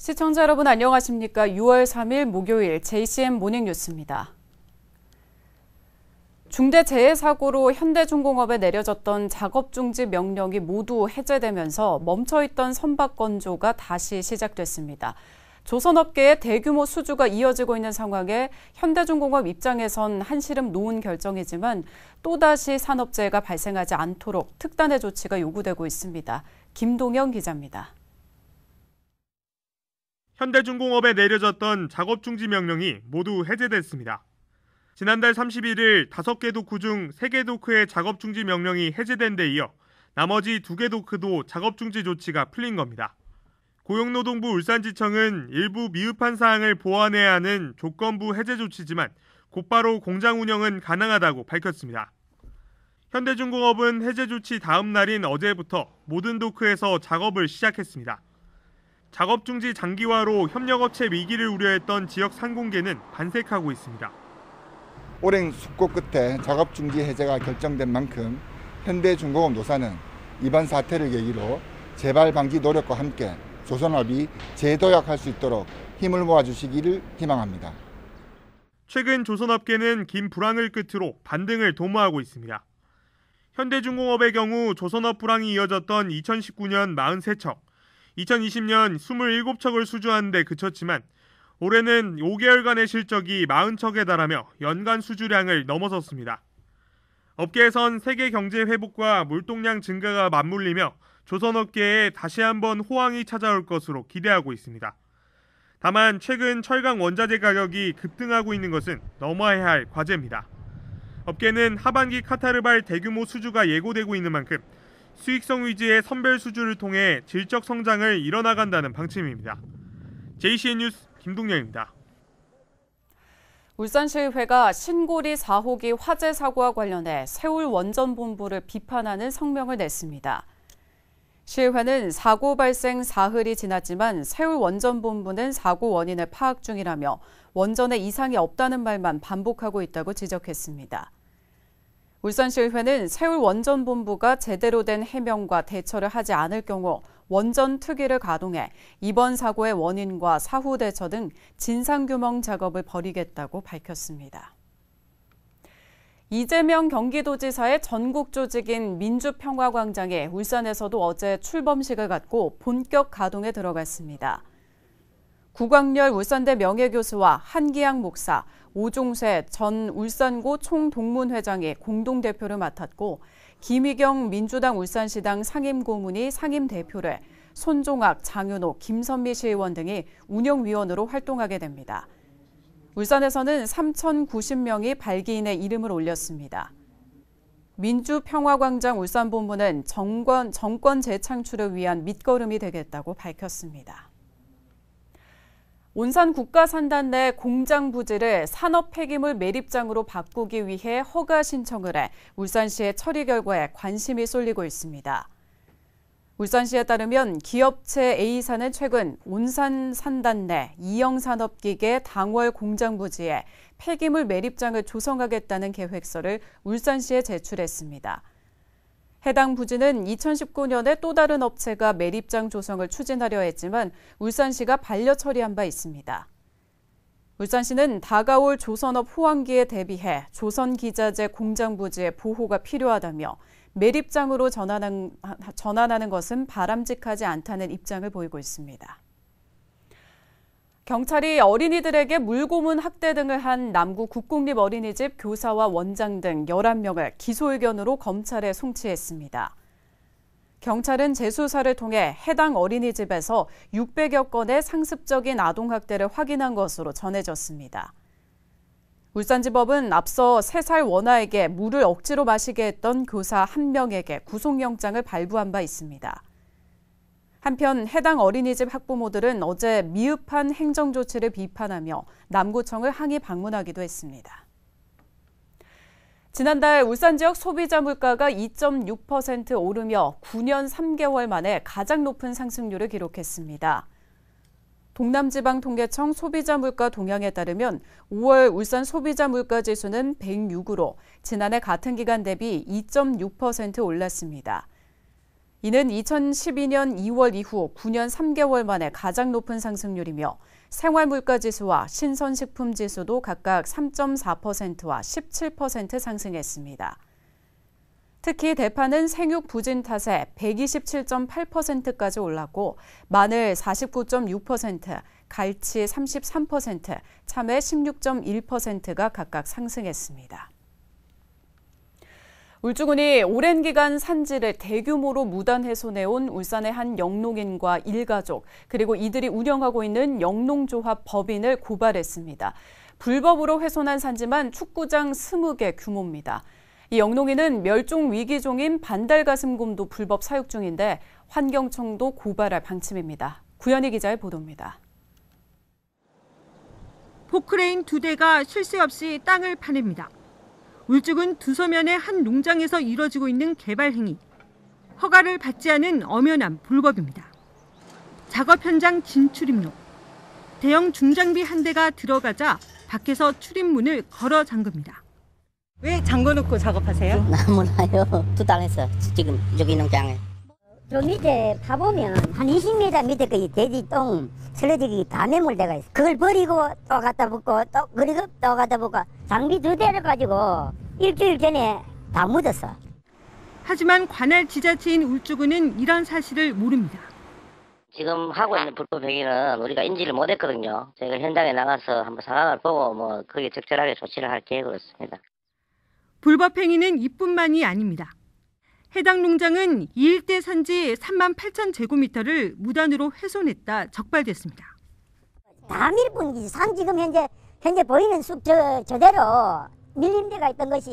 시청자 여러분 안녕하십니까? 6월 3일 목요일 JCM 모닝뉴스입니다. 중대재해사고로 현대중공업에 내려졌던 작업중지 명령이 모두 해제되면서 멈춰있던 선박 건조가 다시 시작됐습니다. 조선업계의 대규모 수주가 이어지고 있는 상황에 현대중공업 입장에선 한시름 놓은 결정이지만 또다시 산업재해가 발생하지 않도록 특단의 조치가 요구되고 있습니다. 김동영 기자입니다. 현대중공업에 내려졌던 작업중지 명령이 모두 해제됐습니다. 지난달 31일 5개 도크 중 3개 도크의 작업중지 명령이 해제된 데 이어 나머지 2개 도크도 작업중지 조치가 풀린 겁니다. 고용노동부 울산지청은 일부 미흡한 사항을 보완해야 하는 조건부 해제 조치지만 곧바로 공장 운영은 가능하다고 밝혔습니다. 현대중공업은 해제 조치 다음 날인 어제부터 모든 도크에서 작업을 시작했습니다. 작업중지 장기화로 협력업체 위기를 우려했던 지역 상공계는 반색하고 있습니다. 오랜 숙고 끝에 작업중지 해제가 결정된 만큼 현대중공업 노사는 이번 사태를 계기로 재발 방지 노력과 함께 조선업이 재도약할 수 있도록 힘을 모아주시기를 희망합니다. 최근 조선업계는 긴 불황을 끝으로 반등을 도모하고 있습니다. 현대중공업의 경우 조선업 불황이 이어졌던 2019년 43척, 2020년 27척을 수주하는 데 그쳤지만 올해는 5개월간의 실적이 40척에 달하며 연간 수주량을 넘어섰습니다. 업계에선 세계 경제 회복과 물동량 증가가 맞물리며 조선업계에 다시 한번 호황이 찾아올 것으로 기대하고 있습니다. 다만 최근 철강 원자재 가격이 급등하고 있는 것은 넘어야 할 과제입니다. 업계는 하반기 카타르발 대규모 수주가 예고되고 있는 만큼 수익성 위주의 선별 수주를 통해 질적 성장을 이뤄나간다는 방침입니다. JCN 뉴스 김동영입니다. 울산시의회가 신고리 4호기 화재 사고와 관련해 세울원전본부를 비판하는 성명을 냈습니다. 시의회는 사고 발생 사흘이 지났지만 세울원전본부는 사고 원인을 파악 중이라며 원전에 이상이 없다는 말만 반복하고 있다고 지적했습니다. 울산시의회는 세울원전본부가 제대로 된 해명과 대처를 하지 않을 경우 원전 특위를 가동해 이번 사고의 원인과 사후 대처 등 진상규명 작업을 벌이겠다고 밝혔습니다. 이재명 경기도지사의 전국 조직인 민주평화광장에 울산에서도 어제 출범식을 갖고 본격 가동에 들어갔습니다. 구광렬 울산대 명예교수와 한기양 목사, 오종쇄 전 울산고 총동문회장이 공동대표를 맡았고 김희경 민주당 울산시당 상임고문이 상임대표를, 손종학, 장윤호, 김선미 시의원 등이 운영위원으로 활동하게 됩니다. 울산에서는 3,090명이 발기인의 이름을 올렸습니다. 민주평화광장 울산본부는 정권 재창출을 위한 밑거름이 되겠다고 밝혔습니다. 온산 국가산단 내 공장 부지를 산업 폐기물 매립장으로 바꾸기 위해 허가 신청을 해 울산시의 처리 결과에 관심이 쏠리고 있습니다. 울산시에 따르면 기업체 A사는 최근 온산 산단 내 이영산업기계 당월 공장 부지에 폐기물 매립장을 조성하겠다는 계획서를 울산시에 제출했습니다. 해당 부지는 2019년에 또 다른 업체가 매립장 조성을 추진하려 했지만 울산시가 반려 처리한 바 있습니다. 울산시는 다가올 조선업 호황기에 대비해 조선기자재 공장 부지의 보호가 필요하다며 매립장으로 전환하는 것은 바람직하지 않다는 입장을 보이고 있습니다. 경찰이 어린이들에게 물고문 학대 등을 한 남구 국공립어린이집 교사와 원장 등 11명을 기소 의견으로 검찰에 송치했습니다. 경찰은 재수사를 통해 해당 어린이집에서 600여 건의 상습적인 아동학대를 확인한 것으로 전해졌습니다. 울산지법은 앞서 3살 원아에게 물을 억지로 마시게 했던 교사 1명에게 구속영장을 발부한 바 있습니다. 한편 해당 어린이집 학부모들은 어제 미흡한 행정조치를 비판하며 남구청을 항의 방문하기도 했습니다. 지난달 울산 지역 소비자 물가가 2.6% 오르며 9년 3개월 만에 가장 높은 상승률을 기록했습니다. 동남지방통계청 소비자 물가 동향에 따르면 5월 울산 소비자 물가 지수는 106으로 지난해 같은 기간 대비 2.6% 올랐습니다. 이는 2012년 2월 이후 9년 3개월 만에 가장 높은 상승률이며 생활물가지수와 신선식품지수도 각각 3.4%와 17% 상승했습니다. 특히 대파는 생육 부진 탓에 127.8%까지 올랐고 마늘 49.6%, 갈치 33%, 참외 16.1%가 각각 상승했습니다. 울주군이 오랜 기간 산지를 대규모로 무단 훼손해온 울산의 한 영농인과 일가족, 그리고 이들이 운영하고 있는 영농조합 법인을 고발했습니다. 불법으로 훼손한 산지만 축구장 20개 규모입니다. 이 영농인은 멸종 위기종인 반달가슴곰도 불법 사육 중인데 환경청도 고발할 방침입니다. 구현희 기자의 보도입니다. 포크레인 2대가 쉴 새 없이 땅을 파냅니다. 울주군 두서면의 한 농장에서 이뤄지고 있는 개발 행위. 허가를 받지 않은 엄연한 불법입니다. 작업 현장 진출입로. 대형 중장비 한 대가 들어가자 밖에서 출입문을 걸어 잠급니다. 왜 잠궈놓고 작업하세요? 나무나요. 두 달 했어. 지금 여기 농장에. 저 밑에 파보면 한 20m 밑에까지 돼지똥, 슬러지기 다 매몰돼가 있어. 그걸 버리고 또 갖다 붓고 또 그리고 또 갖다 붓고 장비 2대를 가지고 일주일 전에 다 묻었어. 하지만 관할 지자체인 울주군은 이런 사실을 모릅니다. 지금 하고 있는 불법 행위는 우리가 인지를 못했거든요. 저희가 현장에 나가서 한번 상황을 보고 거기에 적절하게 조치를 할 계획으로 있습니다. 불법 행위는 이뿐만이 아닙니다. 해당 농장은 이 일대 산지 38,000제곱미터를 무단으로 훼손했다 적발됐습니다. 다 밀분기지. 산 지금 현재 보이는 숲 저대로 밀린 데가 있던 것이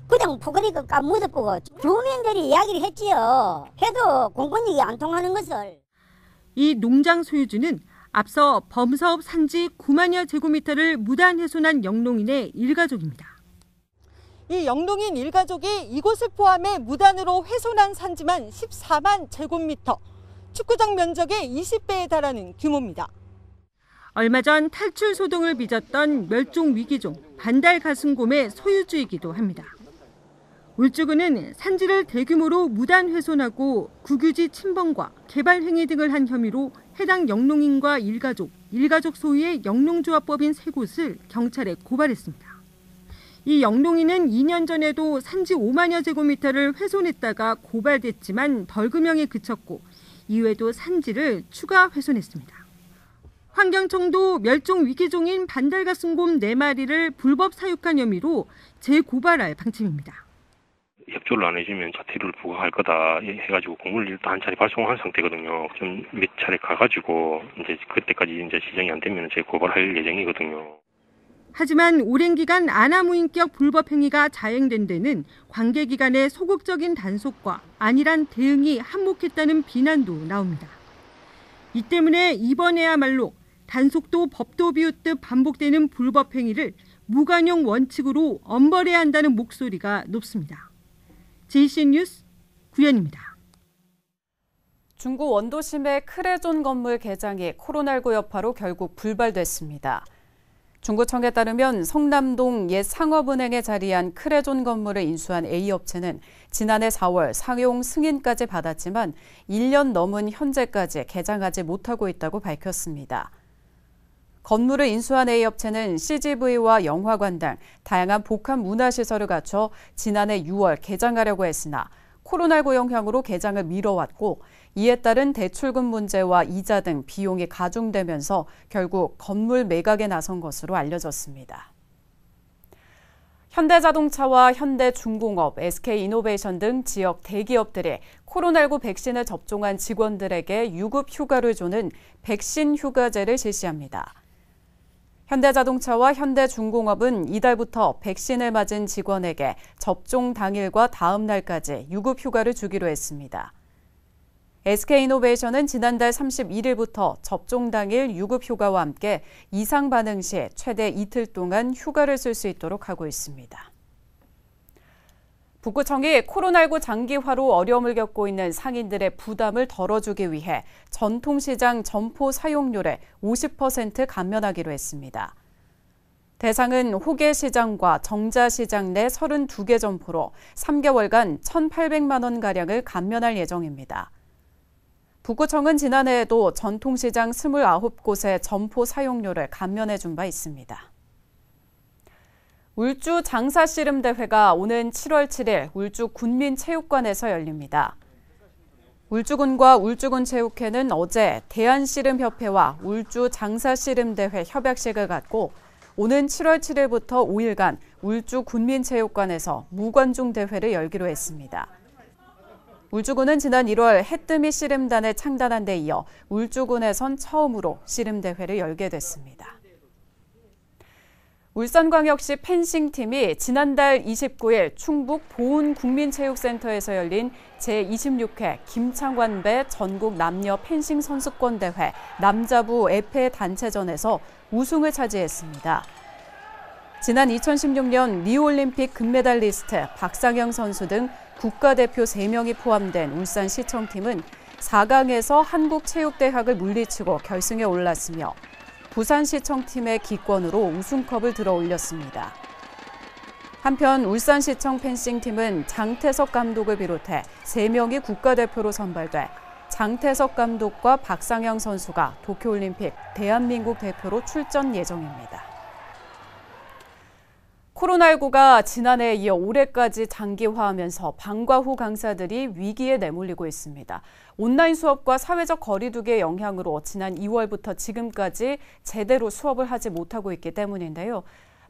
그냥 포크레인 묻어보고 주민들이 이야기를 했지요. 해도 공권력이 안 통하는 것을. 이 농장 소유주는 앞서 범사업 산지 9만여 제곱미터를 무단 훼손한 영농인의 일가족입니다. 이 영농인 일가족이 이곳을 포함해 무단으로 훼손한 산지만 14만 제곱미터, 축구장 면적의 20배에 달하는 규모입니다. 얼마 전 탈출 소동을 빚었던 멸종 위기종 반달가슴곰의 소유주이기도 합니다. 울주군은 산지를 대규모로 무단 훼손하고 국유지 침범과 개발 행위 등을 한 혐의로 해당 영농인과 일가족 소유의 영농조합법인 3곳을 경찰에 고발했습니다. 이 영농인은 2년 전에도 산지 5만여 제곱미터를 훼손했다가 고발됐지만 벌금형에 그쳤고 이후에도 산지를 추가 훼손했습니다. 환경청도 멸종 위기종인 반달가슴곰 4마리를 불법 사육한 혐의로 재고발할 방침입니다. 협조를 안 해주면 자태료를 부과할 거다 해가지고 공문을 일단 한 차례 발송한 상태거든요. 좀 몇 차례 가가지고 이제 그때까지 이제 시정이 안 되면 재고발할 예정이거든요. 하지만 오랜 기간 아나무인격 불법 행위가 자행된 데는 관계기관의 소극적인 단속과 안일한 대응이 한몫했다는 비난도 나옵니다. 이 때문에 이번에야말로 단속도 법도 비웃듯 반복되는 불법 행위를 무관용 원칙으로 엄벌해야 한다는 목소리가 높습니다. JCN 뉴스 구현입니다. 중구 원도심의 크레존 건물 개장이 코로나19 여파로 결국 불발됐습니다. 중구청에 따르면 성남동 옛 상업은행에 자리한 크레존 건물을 인수한 A업체는 지난해 4월 사용 승인까지 받았지만 1년 넘은 현재까지 개장하지 못하고 있다고 밝혔습니다. 건물을 인수한 A업체는 CGV와 영화관 등 다양한 복합 문화시설을 갖춰 지난해 6월 개장하려고 했으나 코로나19 영향으로 개장을 미뤄왔고 이에 따른 대출금 문제와 이자 등 비용이 가중되면서 결국 건물 매각에 나선 것으로 알려졌습니다. 현대자동차와 현대중공업, SK이노베이션 등 지역 대기업들이 코로나19 백신을 접종한 직원들에게 유급 휴가를 주는 백신 휴가제를 실시합니다. 현대자동차와 현대중공업은 이달부터 백신을 맞은 직원에게 접종 당일과 다음 날까지 유급 휴가를 주기로 했습니다. SK이노베이션은 지난달 31일부터 접종 당일 유급 휴가와 함께 이상 반응 시 최대 이틀 동안 휴가를 쓸 수 있도록 하고 있습니다. 북구청이 코로나19 장기화로 어려움을 겪고 있는 상인들의 부담을 덜어주기 위해 전통시장 점포 사용료를 50% 감면하기로 했습니다. 대상은 호계시장과 정자시장 내 32개 점포로 3개월간 1,800만 원가량을 감면할 예정입니다. 북구청은 지난해에도 전통시장 29곳의 점포 사용료를 감면해 준 바 있습니다. 울주 장사씨름대회가 오는 7월 7일 울주 군민체육관에서 열립니다. 울주군과 울주군 체육회는 어제 대한씨름협회와 울주 장사씨름대회 협약식을 갖고 오는 7월 7일부터 5일간 울주 군민체육관에서 무관중 대회를 열기로 했습니다. 울주군은 지난 1월 해뜨미 씨름단을 창단한 데 이어 울주군에선 처음으로 씨름대회를 열게 됐습니다. 울산광역시 펜싱팀이 지난달 29일 충북 보은국민체육센터에서 열린 제26회 김창완배 전국 남녀 펜싱 선수권대회 남자부 에페 단체전에서 우승을 차지했습니다. 지난 2016년 리우올림픽 금메달리스트 박상영 선수 등 국가대표 3명이 포함된 울산시청팀은 4강에서 한국체육대학을 물리치고 결승에 올랐으며 부산시청팀의 기권으로 우승컵을 들어 올렸습니다. 한편 울산시청 펜싱팀은 장태석 감독을 비롯해 3명이 국가대표로 선발돼 장태석 감독과 박상영 선수가 도쿄올림픽 대한민국 대표로 출전 예정입니다. 코로나19가 지난해에 이어 올해까지 장기화하면서 방과 후 강사들이 위기에 내몰리고 있습니다. 온라인 수업과 사회적 거리 두기의 영향으로 지난 2월부터 지금까지 제대로 수업을 하지 못하고 있기 때문인데요.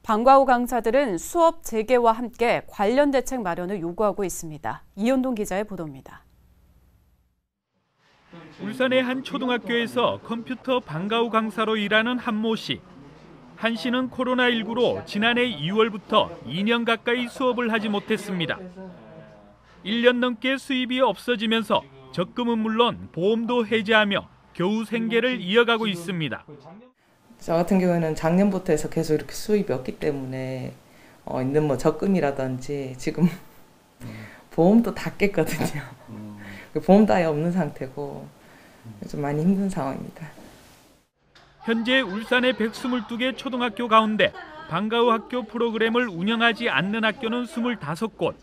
방과 후 강사들은 수업 재개와 함께 관련 대책 마련을 요구하고 있습니다. 이현동 기자의 보도입니다. 울산의 한 초등학교에서 컴퓨터 방과 후 강사로 일하는 한모 씨. 한 씨는 코로나19로 지난해 2월부터 2년 가까이 수업을 하지 못했습니다. 1년 넘게 수입이 없어지면서 적금은 물론 보험도 해지하며 겨우 생계를 이어가고 있습니다. 저 같은 경우에는 작년부터 해서 계속 이렇게 수입이 없기 때문에 있는 뭐 적금이라든지 지금 보험도 다 깼거든요. 보험도 아예 없는 상태고 좀 많이 힘든 상황입니다. 현재 울산의 122개 초등학교 가운데 방과 후 학교 프로그램을 운영하지 않는 학교는 25곳.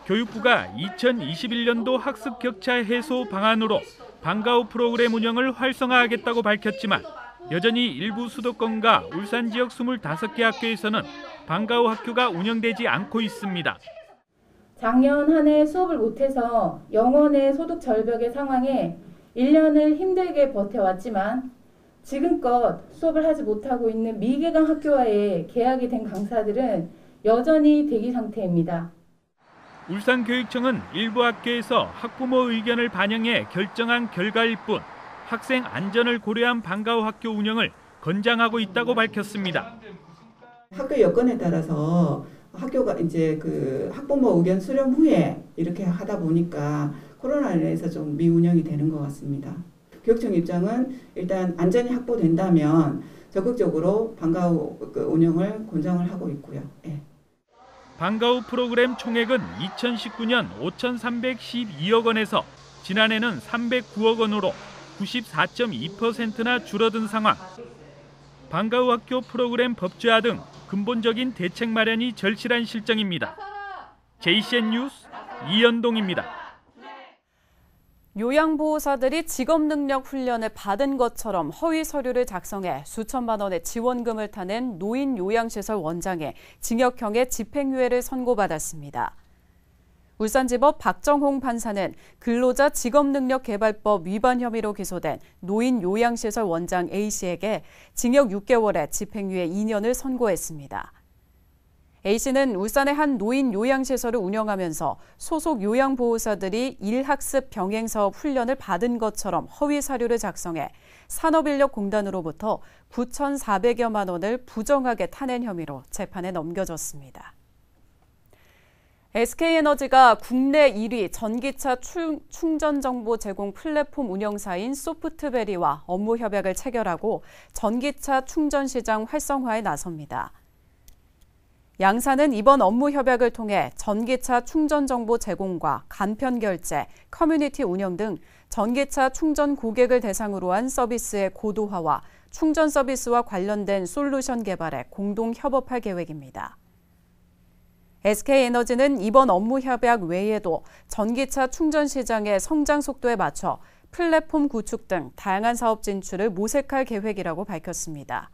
교육부가 2021년도 학습 격차 해소 방안으로 방과 후 프로그램 운영을 활성화하겠다고 밝혔지만 여전히 일부 수도권과 울산 지역 25개 학교에서는 방과 후 학교가 운영되지 않고 있습니다. 작년 한 해 수업을 못해서 영원의 소득 절벽의 상황에 1년을 힘들게 버텨왔지만 지금껏 수업을 하지 못하고 있는 미개강 학교와의 계약이 된 강사들은 여전히 대기 상태입니다. 울산교육청은 일부 학교에서 학부모 의견을 반영해 결정한 결과일 뿐 학생 안전을 고려한 방과 후 학교 운영을 권장하고 있다고 밝혔습니다. 학교 여건에 따라서 학교가 이제 그 학부모 의견 수렴 후에 이렇게 하다 보니까 코로나로 인해서 좀 미운영이 되는 것 같습니다. 교육청 입장은 일단 안전이 확보된다면 적극적으로 방과 후 운영을 권장을 하고 있고요. 예. 방과 후 프로그램 총액은 2019년 5,312억 원에서 지난해는 309억 원으로 94.2%나 줄어든 상황. 방과 후 학교 프로그램 법제화 등 근본적인 대책 마련이 절실한 실정입니다. JCN 뉴스 이현동입니다. 요양보호사들이 직업능력 훈련을 받은 것처럼 허위 서류를 작성해 수천만 원의 지원금을 타낸 노인 요양시설 원장에 징역형의 집행유예를 선고받았습니다. 울산지법 박정홍 판사는 근로자 직업능력개발법 위반 혐의로 기소된 노인 요양시설 원장 A씨에게 징역 6개월에 집행유예 2년을 선고했습니다. A씨는 울산의 한 노인 요양시설을 운영하면서 소속 요양보호사들이 일학습 병행사업 훈련을 받은 것처럼 허위 사료를 작성해 산업인력공단으로부터 9,400여만 원을 부정하게 타낸 혐의로 재판에 넘겨졌습니다. SK에너지가 국내 1위 전기차 충전 정보 제공 플랫폼 운영사인 소프트베리와 업무 협약을 체결하고 전기차 충전 시장 활성화에 나섭니다. 양사는 이번 업무 협약을 통해 전기차 충전 정보 제공과 간편 결제, 커뮤니티 운영 등 전기차 충전 고객을 대상으로 한 서비스의 고도화와 충전 서비스와 관련된 솔루션 개발에 공동 협업할 계획입니다. SK에너지는 이번 업무 협약 외에도 전기차 충전 시장의 성장 속도에 맞춰 플랫폼 구축 등 다양한 사업 진출을 모색할 계획이라고 밝혔습니다.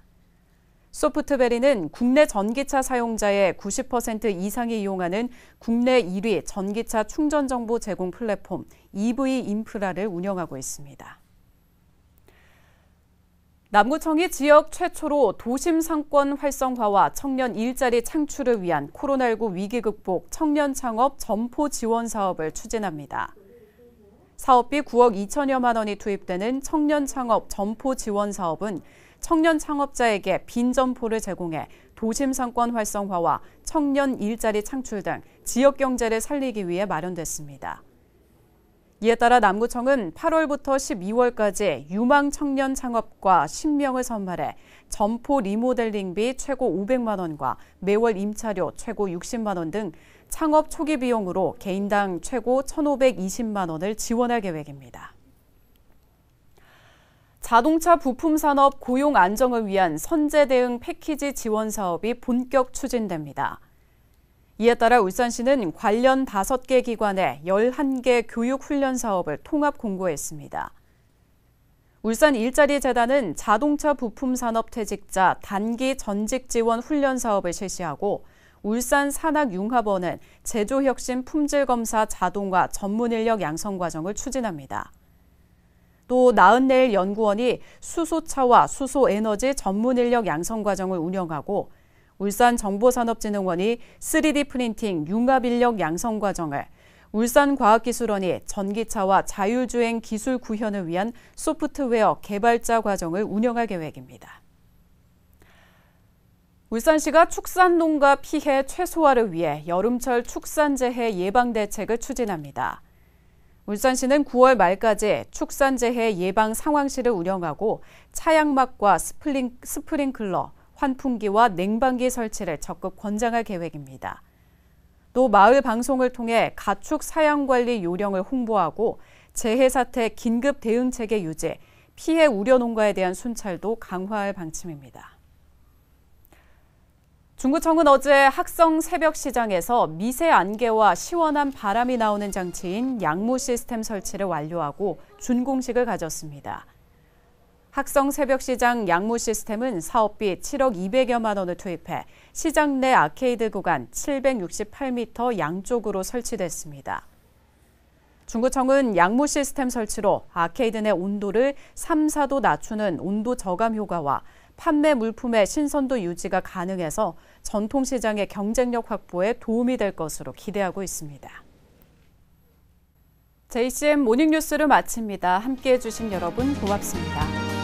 소프트베리는 국내 전기차 사용자의 90% 이상이 이용하는 국내 1위 전기차 충전 정보 제공 플랫폼 EV 인프라를 운영하고 있습니다. 남구청이 지역 최초로 도심 상권 활성화와 청년 일자리 창출을 위한 코로나19 위기 극복 청년 창업 점포 지원 사업을 추진합니다. 사업비 9억 2천여만 원이 투입되는 청년 창업 점포 지원 사업은 청년 창업자에게 빈 점포를 제공해 도심 상권 활성화와 청년 일자리 창출 등 지역 경제를 살리기 위해 마련됐습니다. 이에 따라 남구청은 8월부터 12월까지 유망 청년 창업과 10명을 선발해 점포 리모델링비 최고 500만 원과 매월 임차료 최고 60만 원 등 창업 초기 비용으로 개인당 최고 1,520만 원을 지원할 계획입니다. 자동차 부품 산업 고용 안정을 위한 선제 대응 패키지 지원 사업이 본격 추진됩니다. 이에 따라 울산시는 관련 5개 기관에 11개 교육 훈련 사업을 통합 공고했습니다. 울산 일자리 재단은 자동차 부품 산업 퇴직자 단기 전직 지원 훈련 사업을 실시하고 울산 산학융합원은 제조혁신 품질검사 자동화 전문 인력 양성 과정을 추진합니다. 또 나은내일 연구원이 수소차와 수소에너지 전문 인력 양성 과정을 운영하고 울산정보산업진흥원이 3D 프린팅 융합 인력 양성 과정을, 울산과학기술원이 전기차와 자율주행 기술 구현을 위한 소프트웨어 개발자 과정을 운영할 계획입니다. 울산시가 축산농가 피해 최소화를 위해 여름철 축산재해 예방대책을 추진합니다. 울산시는 9월 말까지 축산재해 예방 상황실을 운영하고 차양막과 스프링클러, 환풍기와 냉방기 설치를 적극 권장할 계획입니다. 또 마을 방송을 통해 가축 사양관리 요령을 홍보하고 재해 사태 긴급 대응체계 유지, 피해 우려 농가에 대한 순찰도 강화할 방침입니다. 중구청은 어제 학성 새벽시장에서 미세 안개와 시원한 바람이 나오는 장치인 양무 시스템 설치를 완료하고 준공식을 가졌습니다. 학성 새벽시장 양무 시스템은 사업비 7억 200여만 원을 투입해 시장 내 아케이드 구간 768m 양쪽으로 설치됐습니다. 중구청은 양무 시스템 설치로 아케이드 내 온도를 3, 4도 낮추는 온도 저감 효과와 판매 물품의 신선도 유지가 가능해서 전통시장의 경쟁력 확보에 도움이 될 것으로 기대하고 있습니다. JCM 모닝뉴스를 마칩니다. 함께해 주신 여러분 고맙습니다.